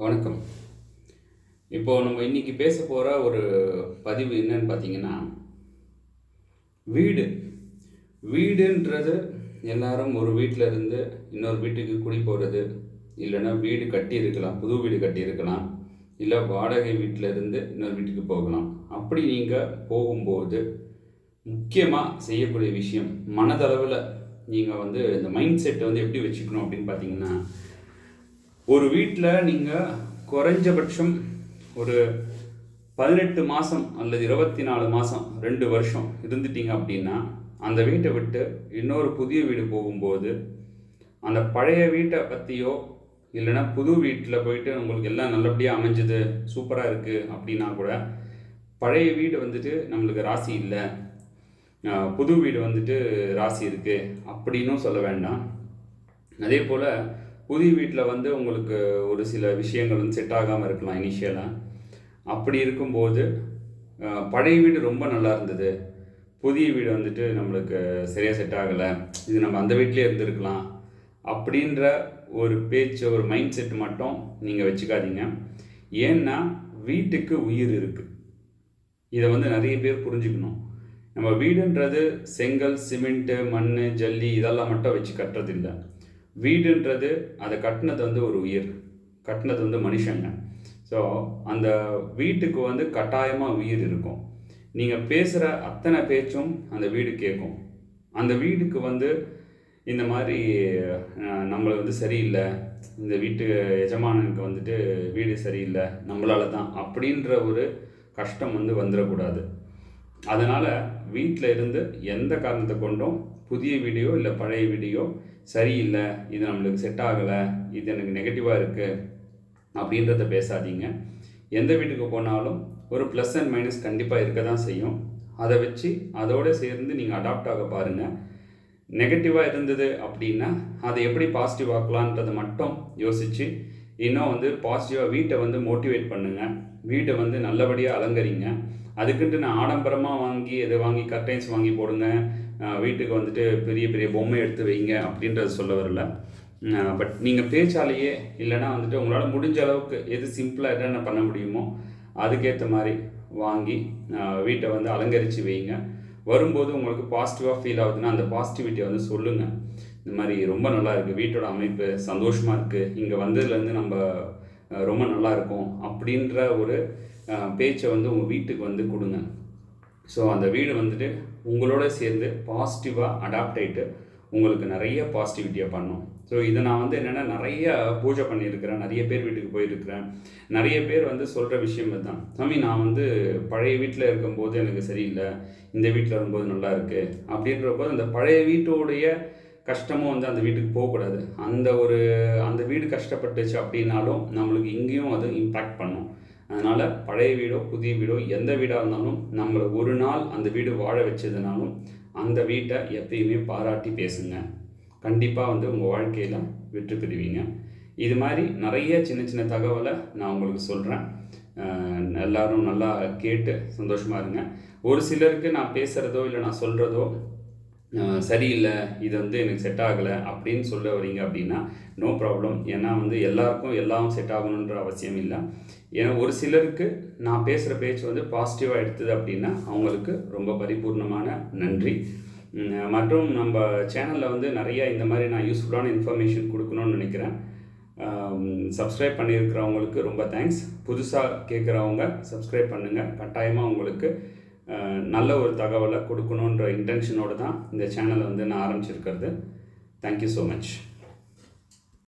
வணக்கம். இப்போ நம்ம இன்னைக்கு பேச போற ஒரு பதிவு என்னன்னு பார்த்தீங்கன்னா, வீடு. வீடுன்றது எல்லாரும் ஒரு வீட்ல இருந்து இன்னொரு வீட்டுக்கு குடி போறது, இல்லன்னா வீடு கட்டியிருக்கலாம், புது வீடு கட்டியிருக்கலாம், இல்ல வாடகை வீட்ல இருந்து இன்னொரு வீட்டுக்கு போகலாம். அப்படி நீங்க போகும்போது, முக்கியமா செய்யக்கூடிய விஷயம், மனதளவுல நீங்க இந்த மைண்ட் செட்ட எப்படி வச்சுக்கணும் அப்படின்னு பார்த்தீங்கன்னா, ஒரு வீட்ல நீங்க குறைஞ்சபட்சம் ஒரு 18 மாசம் அல்லது 24 மாசம் 2 வருஷம் இருந்துட்டீங்க அப்படின்னா, அந்த வீட்டை விட்டு இன்னொரு புதிய வீடு போகும்போது, அந்த பழைய வீட்டை பத்தியோ, இல்லைன்னா புது வீட்டில் போயிட்டு உங்களுக்கு எல்லாம் நல்லபடியா அமைஞ்சது, சூப்பரா இருக்கு அப்படின்னா கூட, பழைய வீடு நம்மளுக்கு ராசி இல்ல. புது வீடு ராசி இருக்கு அப்படின்னும் சொல்ல வேண்டாம். அதேபோல புதிய வீட்டில் உங்களுக்கு ஒரு சில விஷயங்கள் செட் ஆகாமல் இருக்கலாம் இனிஷியலாக. அப்படி இருக்கும்போது பழைய வீடு ரொம்ப நல்லா இருந்தது, புதிய வீடு நம்மளுக்கு சரியாக செட் ஆகலை, இது நம்ம அந்த வீட்டிலே இருந்திருக்கலாம் அப்படின்ற ஒரு பேச்சு, ஒரு மைண்ட் செட் மட்டும் நீங்கள் வச்சுக்காதீங்க. ஏன்னா வீட்டுக்கு உயிர் இருக்குது. இதை நிறைய பேர் புரிஞ்சுக்கணும். நம்ம வீடுன்றது செங்கல், சிமெண்ட்டு, மண், ஜல்லி இதெல்லாம் மட்டும் வச்சு கட்டுறதில்லை. வீடுன்றது அதை கட்டினது ஒரு உயிர், கட்டினது மனுஷங்க. ஸோ அந்த வீட்டுக்கு கட்டாயமாக உயிர் இருக்கும். நீங்கள் பேசுகிற அத்தனை பேச்சும் அந்த வீடு கேட்கும். அந்த வீடுக்கு இந்த மாதிரி நம்மளை சரியில்லை, இந்த வீட்டு எஜமானனுக்கு வீடு சரியில்லை, நம்மளால தான் அப்படின்ற ஒரு கஷ்டம் வந்துடக்கூடாது. அதனால் வீட்டில் இருந்து எந்த காரணத்தை கொண்டும் புதிய வீடியோ இல்லை பழைய வீடியோ சரியில்லை, இது நம்மளுக்கு செட் ஆகலை, இது எனக்கு நெகட்டிவாக இருக்குது அப்படின்றத பேசாதீங்க. எந்த வீட்டுக்கு போனாலும் ஒரு ப்ளஸ் அண்ட் மைனஸ் கண்டிப்பாக இருக்க தான் செய்யும். அதை வச்சு அதோடு சேர்ந்து நீங்கள் அடாப்ட் ஆக பாருங்கள். நெகட்டிவாக இருந்தது அப்படின்னா அதை எப்படி பாசிட்டிவ் ஆக்கலான்றதை மட்டும் யோசித்து இன்னும் பாசிட்டிவாக வீட்டை மோட்டிவேட் பண்ணுங்கள். வீட்டை நல்லபடியாக அலங்கரிங்க. அதுக்குன்ட்டு நான் ஆடம்பரமாக வாங்கி கர்டைன்ஸ் வாங்கி போடுங்க, வீட்டுக்கு பெரிய பெரிய பொம்மை எடுத்து வைங்க அப்படின்றத சொல்ல வரல. பட் நீங்கள் பேச்சாலேயே இல்லைன்னா உங்களால் முடிஞ்ச அளவுக்கு எது சிம்பிளாக என்னென்ன பண்ண முடியுமோ அதுக்கேற்ற மாதிரி வாங்கி வீட்டை அலங்கரித்து வைங்க. வரும்போது உங்களுக்கு பாசிட்டிவாக ஃபீல் ஆகுதுன்னா அந்த பாசிட்டிவிட்டியை சொல்லுங்கள். இந்த மாதிரி ரொம்ப நல்லா இருக்குது, வீட்டோட அமைப்பு சந்தோஷமாக இருக்குது, இங்கே வந்ததுலேருந்து நம்ம ரொம்ப நல்லா இருக்கும் அப்படின்ற ஒரு பேச்சை உங்கள் வீட்டுக்கு கொடுங்க. ஸோ அந்த வீடு உங்களோட சேர்ந்து பாசிட்டிவாக அடாப்ட் ஆகிட்டு உங்களுக்கு நிறைய பாசிட்டிவிட்டியாக பண்ணும். ஸோ இதை நான் என்னென்னா நிறைய பூஜை பண்ணியிருக்கிறேன், நிறைய பேர் வீட்டுக்கு போயிருக்கிறேன். நிறைய பேர் சொல்கிற விஷயம் தான், சாமி நான் பழைய வீட்டில் இருக்கும்போது எனக்கு சரியில்லை, இந்த வீட்டில் வரும்போது நல்லா இருக்குது அப்படின்றபோது அந்த பழைய வீட்டோடைய கஷ்டமும் அந்த வீட்டுக்கு போகக்கூடாது. அந்த வீடு கஷ்டப்பட்டுச்சு அப்படின்னாலும் நம்மளுக்கு இங்கேயும் அது இம்பேக்ட் பண்ணும். அதனால் பழைய வீடோ புதிய வீடோ எந்த வீடாக இருந்தாலும் நம்மளை ஒரு நாள் அந்த வீடு வாழ வச்சதுனாலும் அந்த வீட்டை எப்பயுமே பாராட்டி பேசுங்க. கண்டிப்பாக உங்கள் வாழ்க்கையில் வெற்றி பெறுவீங்க. இது மாதிரி நிறைய சின்ன சின்ன தகவலை நான் உங்களுக்கு சொல்கிறேன். எல்லோரும் நல்லா கேட்டு சந்தோஷமாக இருங்க. ஒரு சிலருக்கு நான் பேசுகிறதோ இல்லை நான் சொல்கிறதோ சரியில்லை, இது எனக்கு செட் ஆகலை அப்படின்னு சொல்ல வரீங்க அப்படின்னா நோ ப்ராப்ளம். ஏன்னா எல்லாருக்கும் எல்லாம் செட் ஆகணுன்ற அவசியம் இல்லை. ஏன்னா ஒரு சிலருக்கு நான் பேசுகிற பேச்சு பாசிட்டிவாக எடுத்தது அப்படின்னா அவங்களுக்கு ரொம்ப பரிபூர்ணமான நன்றி. மற்றும் நம்ம சேனலில் நிறைய இந்த மாதிரி நான் யூஸ்ஃபுல்லான இன்ஃபர்மேஷன் கொடுக்கணும்னு நினைக்கிறேன். சப்ஸ்கிரைப் பண்ணியிருக்கிறவங்களுக்கு ரொம்ப தேங்க்ஸ். புதுசாக கேட்குறவங்க சப்ஸ்கிரைப் பண்ணுங்கள். கட்டாயமாக உங்களுக்கு நல்ல ஒரு தகவலை கொடுக்கணுன்ற இன்டென்ஷனோடு தான் இந்த சேனலை நான் ஆரம்பிச்சிருக்கிறது. Thank you so much.